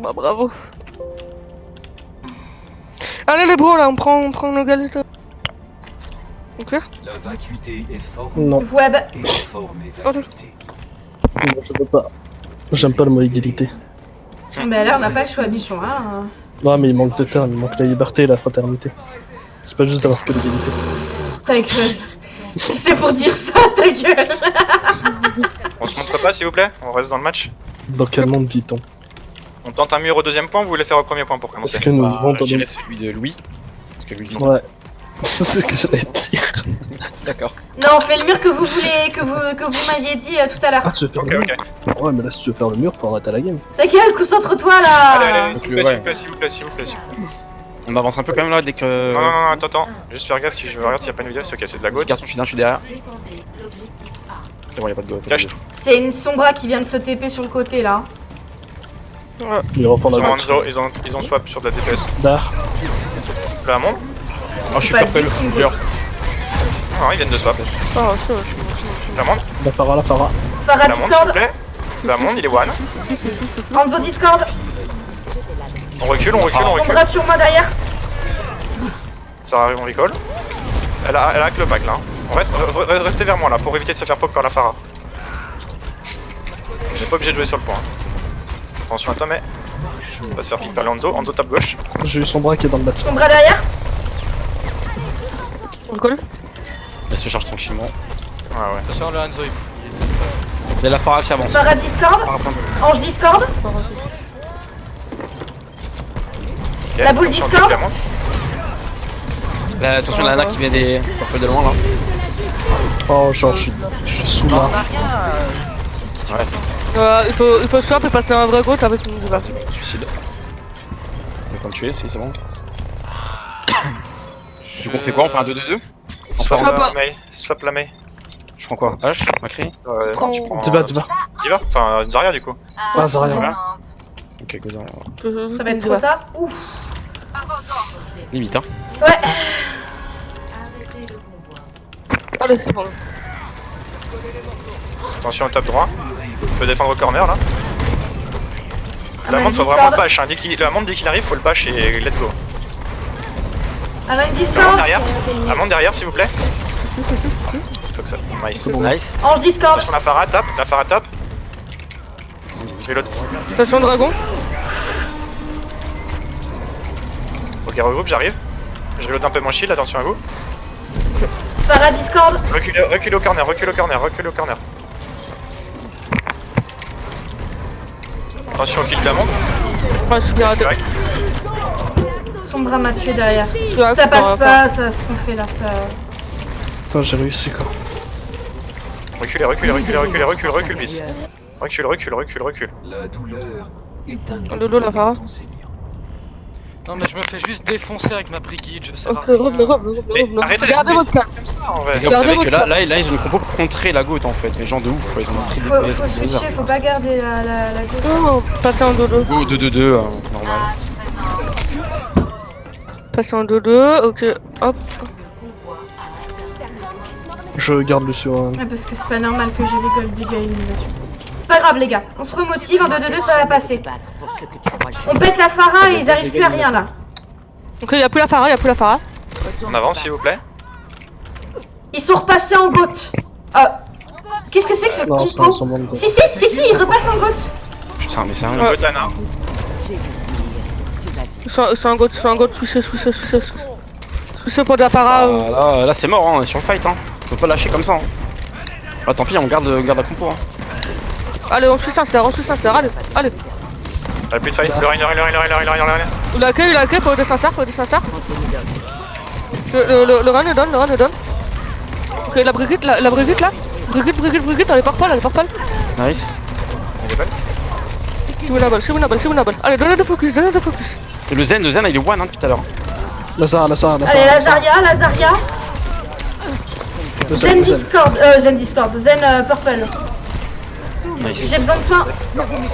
Bah bravo. Allez les bros là, on prend nos galettes. Ok. La vacuité est forme Non, Web. et la forme est vacuité. non, je veux pas. J'aime pas le mot égalité. Mais là, on n'a pas le choix, bichon. Hein. Non, mais il manque de termes, il manque la liberté et la fraternité. C'est pas juste d'avoir que l'égalité. Ta gueule. C'est pour dire ça, ta gueule. On se montre pas s'il vous plaît? On reste dans le match? Dans quel monde vit-on? On tente un mur au deuxième point ou vous voulez faire au premier point pour commencer? Est-ce que nous vivons Je dans dirais le... celui de Louis. Parce que Louis vit. Ouais. C'est ce que j'allais dire. D'accord. Non, on fait le mur que vous voulez, que vous m'aviez dit tout à l'heure. Ah, tu veux faire Ok, le ok. mur? Ouais, mais là, si tu veux faire le mur, faut arrêter la game. Ta gueule, concentre-toi Allez, là. allez, s'il vous plaît, s'il vous plaît, s'il vous plaît, s'il vous plaît. On avance un peu quand même là dès que. Non, non, non, attends. Juste faire gaffe si je regarde s'il y a pas une vidéo, c'est ok, c'est de la gauche. Garçon, je suis derrière. C'est bon, y'a pas de go. Cache. C'est une sombra qui vient de se TP sur le côté là. Il reprend Ils la ont gauche. Hanzo, ils ont swap sur de la DPS. Dar. Là, monte. Oh, je suis Pas purple, du tout. dur. Non, ils viennent de swap. Oh, ça, La monte, La Phara, la Phara. Farah la monte s'il vous Discord. plaît. La monte, il est one. Hanzo Discord. On recule, on recule, on recule. Sombra sur moi derrière. Ça arrive, on recall. Elle a avec le back là. On reste, restez vers moi là pour éviter de se faire pop par la Phara. On n'est pas obligé de jouer sur le point. Attention à toi, mais. On va se faire pique par le Hanzo. Hanzo tape gauche. J'ai eu son bras qui est dans le bâtiment. Sombra derrière. on colle. Elle se charge tranquillement. Ouais, ouais. Attention, le Hanzo, Il y a la Farah qui avance. Farah Discord. Farah plein de- Ange Discord. Ok, La boule attention, Discord. la monte. Là, attention, la Nana qui vient des. Purple de loin là. Oh, genre, je suis sous là. Ouais, Il faut swap et passer un vrai goat avec une vas-y, suicide. On va pas le tuer, si c'est bon. Du coup, on fait quoi? On fait un 2-2-2? Swap Swap la Mei. Swap la Mei. Je prends quoi? H? Macri? Non, tu prends. Dis-va, dis-va. Diva. Enfin, Zarya du coup. Ah, Zarya. Ouais. Ok, go Zarya. Ça va être trop tard. Ouf. Limite, hein. Ouais. Allez, c'est bon. Attention au top droit. On peut défendre au corner là. La Amen monte faut Discord. vraiment le bash. Hein. La monte dès qu'il arrive, faut le bash et let's go. Amen La monte Discord. derrière. La monte derrière s'il vous plaît. Faut que ça. Nice. Nice. Ange Discord. Attention la Phara tape. La Phara tape. Je vais l'autre. Attention dragon. Ok, regroupe, j'arrive. Je reload un peu mon shield, attention à vous. Farah Discord. Reculez au corner, reculez au corner, reculez au corner. Attention au kill de la monte. Ouais, je suis bien raté. Back. Sombra m'a tué derrière. Je suis raté Ça passe par- pas, ça, ce qu'on fait là, ça. Attends, j'ai réussi quoi. Recule, bis. Recule. La douleur est un Lolo, la Phara. enseignant. Non, mais je me fais juste défoncer avec ma brigade, je sais Ok, pas. revenez. Arrêtez Gardez d'être votre calme. en vrai. Les gars, vous Gardez savez que votre- là, ils ont une compo pour contrer la goat en fait. Les gens de ouf, quoi. Ils ont pris des Faut PS. switcher, faut pas garder la gauche. Non, passer en dodo. Go 2-2-2, normal. Passer en dodo, ok. Hop. Je garde le sur. Ouais, parce que c'est pas normal que j'ai les gold dégâts élimination. C'est pas grave les gars, on se remotive, en 2-2-2 ça va passer. On pète la Phara et ils arrivent plus à rien là. Ok, y'a plus la Phara, On avance s'il vous plaît. Ils sont repassés en goat. Qu'est-ce que c'est que ce Non, c'est un compo? semblant de go. Si, ils repassent en goat. Putain, mais c'est un. Ouais. Go de Lana. C'est un goat, switcher. Switcher pour de la para. Là, c'est mort, hein. On est sur le fight, hein. On peut pas lâcher comme ça. Hein. Ah, tant pis, on garde la compo. Hein. Allez, on switch un star, allez. Y'a plus de fight. Le Reiner. Il a quai, faut descendre star. Le run le donne. Ok, la Brigitte là. Brigitte, elle est par pal. Nice. Elle est bonne. C'est winnable. Allez, donne de focus. Et le Zen, il est one hein, depuis tout à l'heure. La Zara. Allez, la Zarya. Zen Discord, Zen Purple. Nice. J'ai besoin de soin.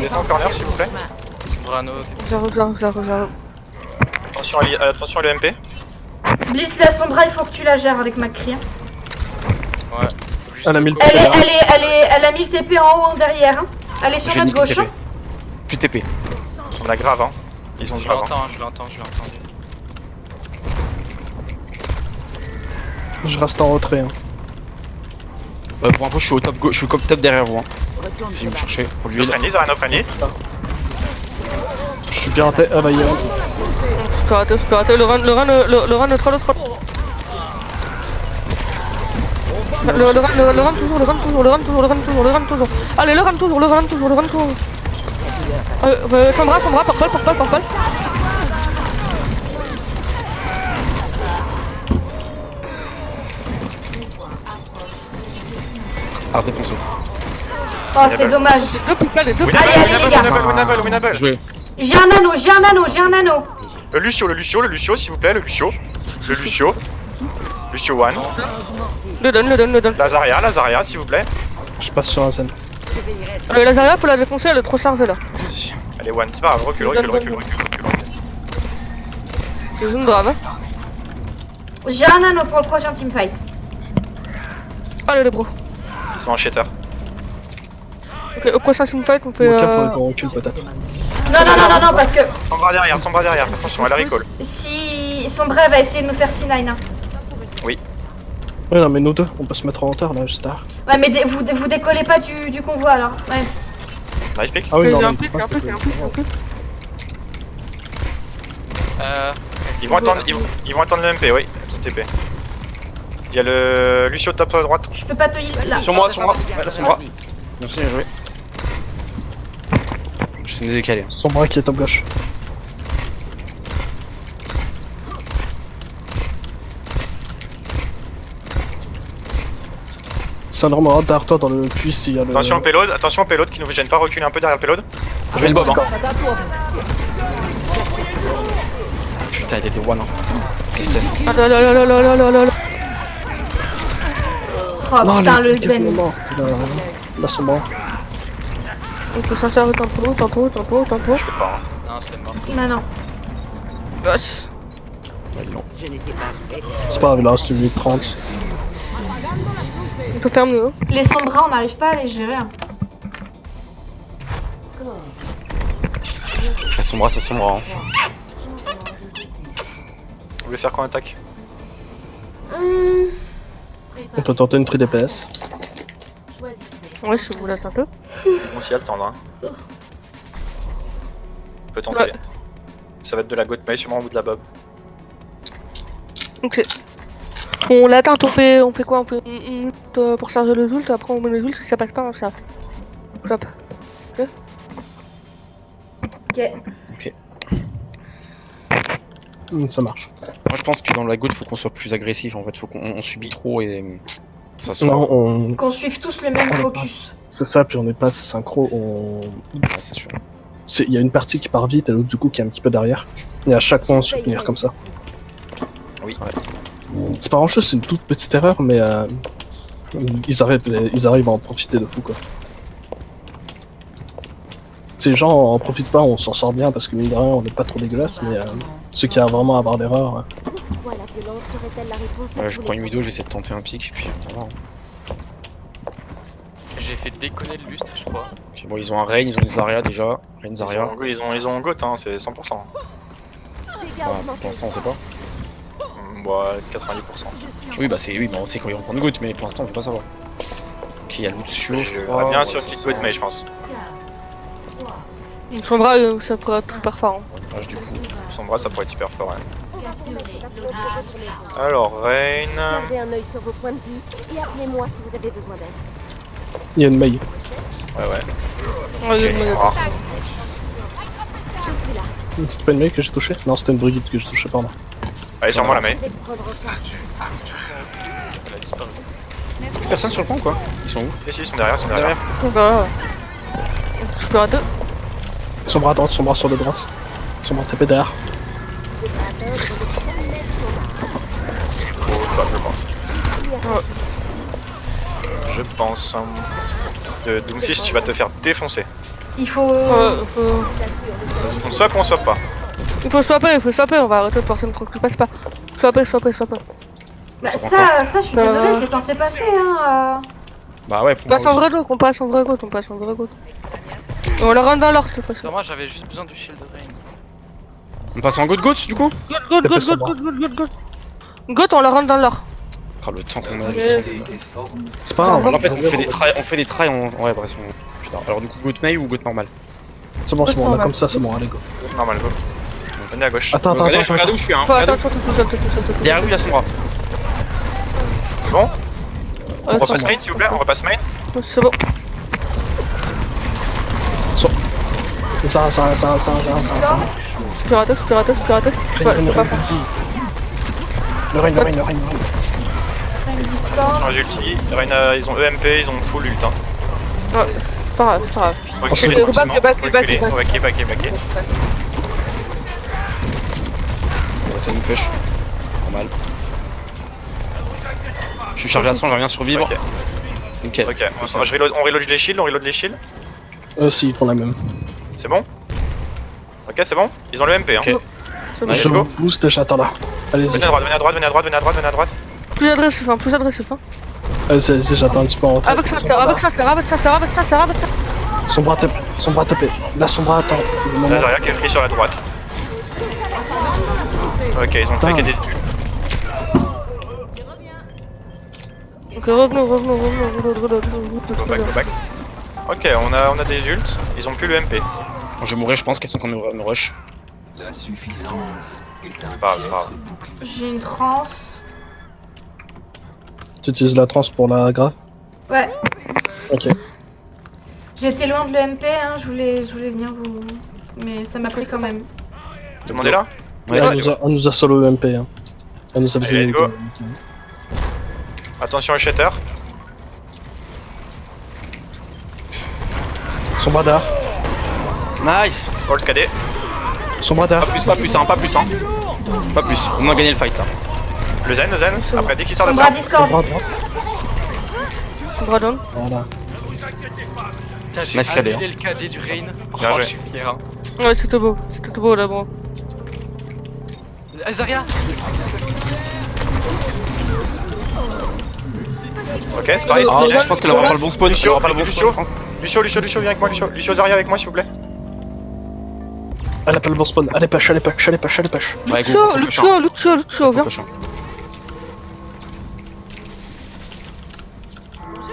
Descends au corner s'il vous plaît. Brano, J'arrive. Attention à l'EMP. Bliss la Sombra, il faut que tu la gères avec Macri. ouais. Elle a mis le Elle a mis le TP en haut, en derrière. Hein. Elle est sur J'ai notre niqué gauche. TP. Plus TP. On a grave, hein. Ils ont Je grave. Hein. l'entends, je l'entends, je l'ai entendu. Je reste en retrait. Hein. Pour info, je suis au top gauche, je suis au top derrière vous. Hein. Si vous me cherchez, pour lui. No friendly, Zarya no friendly. Je suis bien en tête. Ah bah il y a... Je peux rater. Le run, le troll. Le run toujours. Allez, le run toujours. Sombra, purple. Ah, défoncé. Oh, c'est dommage. Deux picales, les deux Allez, les gars. Winnable. Joué. J'ai un anneau. Le Lucio, s'il vous plaît, le Lucio. Lucio one. Le donne. La Zarya, s'il vous plaît. Je passe sur la scène. La Zarya, faut la défoncer, elle est trop chargée là. Allez, one, c'est pas grave, recule. C'est une grave. J'ai un anneau pour le prochain teamfight. Allez, les bros. Ils sont en shatter. Ok, au prochain teamfight, on fait. Au cas, faudrait qu'on recule peut-être. Non, parce que Sombra derrière, attention, elle a recall. si Sombra va essayer de nous faire C9. Hein. Ouais, non, mais nous deux, on peut se mettre en hauteur là, juste tard. Ouais, mais vous décollez pas du convoi alors. Ouais. Nice pick. Ah oui, non, un mais pic. Ils vont attendre le MP, oui, c'est TP. Il y a le Lucio top à droite. Je peux pas te heal là. Sur moi. Ouais, là, sur moi. Merci, bien joué. J'essaie de décaler. Son bras qui est top gauche. Syndrome aura derrière toi dans le puits s'il y a le... Attention au payload qui ne vous gêne pas, reculez un peu derrière le payload. Je vais le bob. Hein. Putain, il était one. Hein. Tristesse. Ah là. Oh Non, putain, le les piques sont zen. mortes, là, son bras. On peut s'en servir tempo. Je sais pas. Hein. Non, c'est mort. Non. Gosh. C'est pas grave, il reste 8-30. On peut faire mieux. Les Sombra, on n'arrive pas à les gérer. Hein. Ça sombra. Hein. Vous voulez faire quoi en attaque? On peut tenter une tri DPS. Ouais, je vous laisse un peu. On s'y attend là. On peut tenter. Ouais. Ça va être de la goat mail sûrement au bout de la bob. Ok. On l'atteint, on fait quoi? On fait une minute pour charger les ults, après on met les ults, si ça passe pas, ça. Stop. Ok. Ça marche. Moi, je pense que dans la gauche, faut qu'on soit plus agressif. En fait, faut qu'on subit trop et ça se Non, on... Qu'on suive tous le même focus. C'est ça, puis on n'est pas synchro, Ouais, c'est sûr. Il y a une partie qui part vite et l'autre du coup qui est un petit peu derrière. Et à chaque fois on se soutenir comme ça. Oui, c'est vrai. C'est pas grand chose, c'est une toute petite erreur, mais ils arrivent à en profiter de fou quoi. Ces gens en profitent pas, on s'en sort bien parce que mine de rien on n'est pas trop dégueulasse, mais ceux qui arrivent vraiment à avoir l'erreur. Je prends une widow, j'essaie de tenter un pic, puis on va. J'ai fait déconner le lustre, je crois. Ok, bon, ils ont un Rain, ils ont une Zarya déjà. Rain Zarya. Ils ont goat, hein, c'est 100%. Ouais, pour l'instant, on sait pas. Bah, 90%. Oui, bah on sait quand ils vont prendre Goat, mais pour l'instant, on peut pas savoir. Ok, il y a Lucio, je Je crois. bien sur click goat mail, je pense. Son bras, ça pourrait être super fort. Du coup. Son bras, ça pourrait être hyper fort. Ouais. Alors, Rain. Gardez un œil sur vos points de vie et appelez-moi si vous avez besoin d'aide. Il y a une maille. Ouais. Ouais, Ok, mais- Sombra. Je suis là. C'était pas une maille que j'ai touché? Non, c'était une brigade que j'ai touché, pardon. Allez, sur moi la main. Je vais te prendre en charge. Elle a disparu. Plus personne sur le pont, quoi. Ils sont où? Si, ils sont derrière, Bah, je peux rater. Son bras à droite, son bras sur la droite. Son bras tapé derrière. Oh, ça, je pense. De Doomfist, tu vas te faire défoncer. Il faut. On swap ou on swap pas? Il faut swapper, on va arrêter de forcer le truc qui passe pas. Swapper. Bah, ça, je suis désolée, c'est censé passer, hein. Bah ouais, pour On passe moi en aussi. vrai go, on passe en vrai go. On la rentre dans l'or cette fois-ci. Sur moi j'avais juste besoin du shield de Rain. On passe en goat du coup? Goat, T'es pas sur moi. Goat, on la rentre dans l'or. Oh, le temps qu'on a. L'activité est formée. C'est pas grave. En fait, on fait des tries, ouais, bref. Putain, alors du coup, goat May ou goat normal? C'est bon, on a comme ça, c'est bon, allez go. Normal, go. Venez à gauche. Attends, Regardez où je suis, hein. Faut Regardez attends, où- Derrière vous, il y a son bras. C'est bon? On Attends, repasse main s'il vous plaît, on repasse main. c'est bon. Ça. Spiratox. Le Rain. Change ulti. Reina, ils ont EMP, ils ont full ult. Hein. Ouais, c'est pas grave. Reculez Back, doucement. back. Reculez. C'est une push. Normal. Je suis chargé à 100, j'aimerais bien survivre. Ok. Nickel. Ok, on reload les shields, Si, ils font la même. C'est bon? Ok, c'est bon? Ils ont le MP, hein. Ok. Allez, Je go. booste, j'attends là. Allez-y. Venez à droite. Plus agressif, hein. Allez-y, j'attends un petit peu en retrait. Avec ça. Son bras tapé. Là, son bras attend. Le moment. Nazaria qui est pris sur la droite. Ok, ils ont claqué des tuiles. Ok, revenons. Go back. Ok, on a des ults, ils ont plus le MP. Bon, je vais mourir, je pense qu'elles sont contre me rush. La suffisance est un pas grave. piètre bouclier. J'ai une transe. Tu utilises la trans pour la grave? Ouais. Ok. J'étais loin de l'EMP, hein, je voulais venir vous... Mais ça m'a pris quand même. Demandez là. Ouais, Elle nous a solo UMP. Hein. Elle nous a Allez, visé. go. Attention au shatter. Son bras d'art. Nice. Hold KD. Son bras d'art. Pas plus. On a gagné le fight là. Le zen. Après, dès qu'il sort Son de bras là. Son Discord. bras droit. Son bras down. Voilà. Putain, j'ai Nice KD, annulé le KD du Rain. Bien joué. Je suis fier. Hein. Ouais, c'était beau là, bon. Zarya. Ok, c'est pareil. Ah, Je pense qu'elle aura pas le bon spawn. Elle aura pas le bon spawn, je pense. Lucio, viens avec moi, Lucio Zarya avec moi s'il vous plaît. Elle a pas le bon spawn. Allez, push. Ouais, go, Lucio, viens. prochain.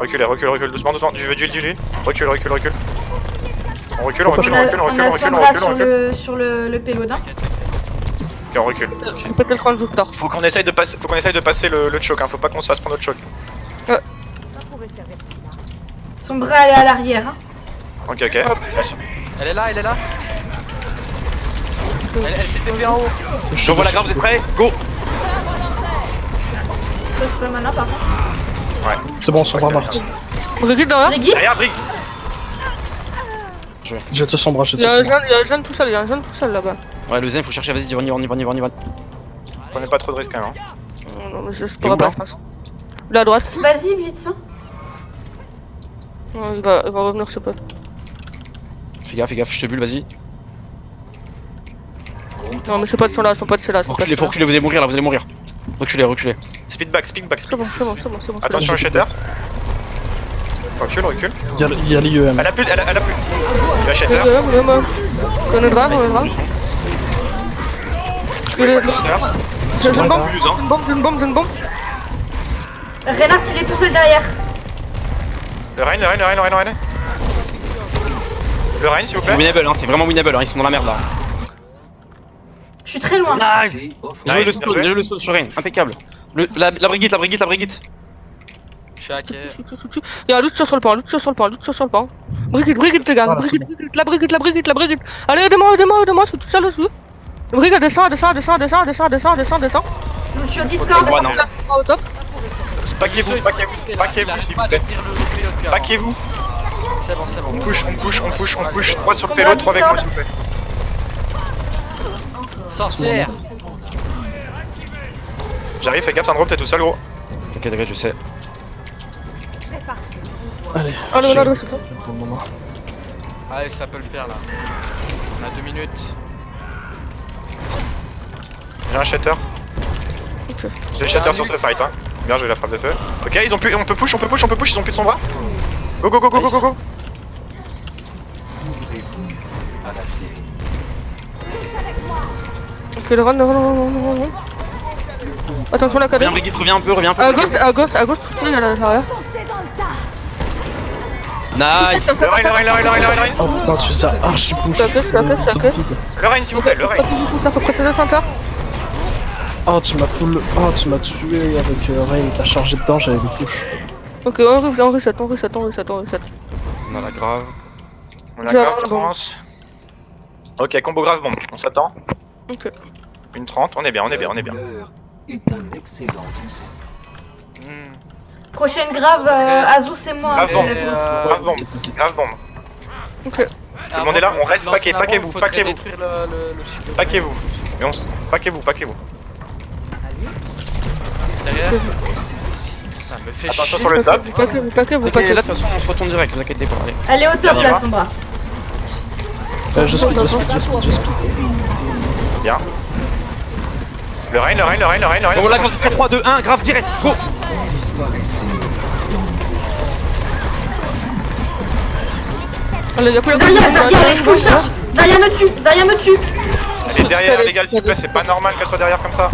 Recule, doucement. Du lui. Recule. On recule. On a Sombra sur le payload. Hein. Ok, on recule. J'ai pété le crâne du tort. Faut qu'on essaye de passer le choke, hein. Faut pas qu'on se fasse prendre notre choke. Sombra elle est à l'arrière. Hein. Ok. Elle est là. Elle s'est TP en haut. Je vois la grave, vous êtes prêts? Go! Ça c'est pas mana par contre. C'est bon, son bras mort. Brigitte derrière. Brigitte. Derrière, Brig. Jette son bras, Il y a un jeune tout seul là-bas. Ouais, le zen, faut chercher, vas-y, on y va. Prenez pas trop de risques quand même. Hein. Non, mais je Et pourrais où, pas, là je pense. Là à droite. Vas-y, Blitz. Hein. Ouais, il va revenir ce pote. Fais gaffe, je te bulle, vas-y. Non, mais ses potes sont là, c'est là. Faut reculer, vous allez mourir là, Reculez. Speed back. C'est bon. Attention au shatter. Recule. Il y a l'IEM. Elle a plus. Le shatter. On est grave. C'est une bombe. Reinhardt il est tout seul derrière. Le Rein. Le Rein s'il vous C'est plaît. winnable, hein, c'est vraiment winnable, hein, ils sont dans la merde là. Je suis très loin. Nice! Nice, J'ai bien joué. le spawn sur Rain, impeccable. La Brigitte. Je suis hacké. Il y a un Lucio sur le pont. Brigitte, les gars. Voilà, c'est La Brigitte. Allez, aidez-moi, je suis tout seul dessus. Brigitte, descend. Lucio Discord. Ouais, non. Au top. Paquez-vous s'il vous plaît. Paquez-vous. C'est bon. On push. 3 sur le pélo, 3 avec moi s'il vous plaît. Sorcière. J'arrive, fais gaffe, syndrome, t'es tout seul gros. T'inquiète, je sais. Allez. Allez, on a Pour le moment. Allez, ça peut le faire là. On a 2 minutes. J'ai un shatter. Ok. J'ai le shatter sur ce fight, hein. Bien joué la frappe de feu. Ok, on peut push, ils ont plus de son bras. Go. à la série. On fait le run. Attention la cadette. Reviens Brigitte, reviens un peu, reviens un peu. À gauche, tout il y a l'intérieur. Nice. Le Rein. Oh putain, tu fais ça archi push. Ok. Le Rein, s'il vous plaît, le Rein. Ça faut prêter le center. Oh, tu m'as full. Oh, tu m'as tué avec Rain. T'as chargé dedans, j'avais le push. Ok, on reset. On a la grave. On a grave, avance. Ok, combo grave bombe, on s'attend. Ok. Une 30, on est bien. L'heure est un excellent outil. Prochaine grave, Azus et moi. Grave bombe, Euh, grave bombe. Ok. Tout le monde est là, on reste paqué, paquez-vous. Détruire le shield de Paquez-vous. Mais on s... Paquez-vous. derrière. Ça me fait Attention chier. sur le top. Paquez-vous. Ok, là de toute façon on se retourne direct, vous inquiétez pas. Allez. Elle est au top On y là, va. Sombra. Je speed. Bien. Le Rein. Bon là, quand 3, 2, 1, grave direct, go. Allez, y'a plus la Zarya, elle full charge. Zarya me tue. Elle est derrière, les gars, s'il vous plaît, c'est pas normal qu'elle soit derrière comme ça.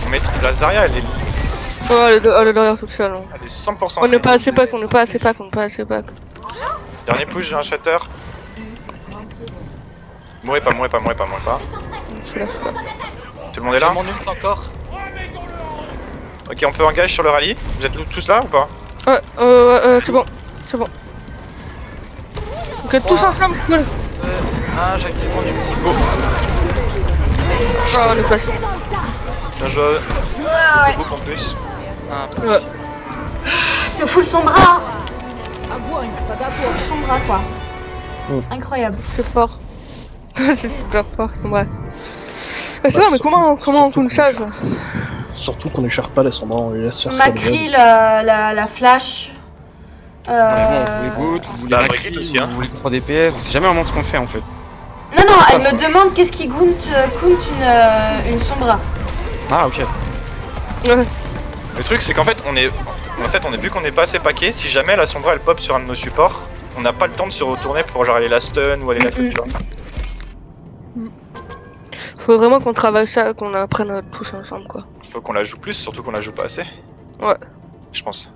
On met la Zarya, elle est Oh, elle est derrière toute seule. 100%. On n'est pas assez pack. Dernier push, j'ai un shatter. Mourrez pas. Je suis là. Tout le monde est là. J'ai mon ult encore. Ok, on peut engage sur le rallye. Vous êtes tous là ou pas? Ouais, c'est bon. Ok, tous ensemble, cool. Ah, j'ai activé mon ult. Ah, on est passé. Bien joué. Ouais. Beaucoup en plus. Ah, Ouais. C'est full Sombra. Sombra quoi. Incroyable. C'est fort. C'est super fort, ouais. C'est ça, mais comment on coule ça Surtout qu'on les cherche pas, les sombras, on les laisse faire ce qu'elles veulent. Macri, la flash. Ouais, bon, vous voulez Boot, vous voulez Bah, Macri, Brigitte aussi, hein. vous voulez 3 DPS, on sait jamais vraiment ce qu'on fait en fait. Non, elle me demande qu'est-ce qui compte une Sombra. Ah ok. Ouais. Le truc, c'est qu'en fait, on est vu qu'on est pas assez paqué. Si jamais la Sombra elle pop sur un de nos supports, on n'a pas le temps de se retourner pour genre aller la stun ou aller la tuer, tu vois. Faut vraiment qu'on travaille ça, qu'on apprenne tous ensemble, quoi. Faut qu'on la joue plus, surtout qu'on la joue pas assez. Ouais. Je pense.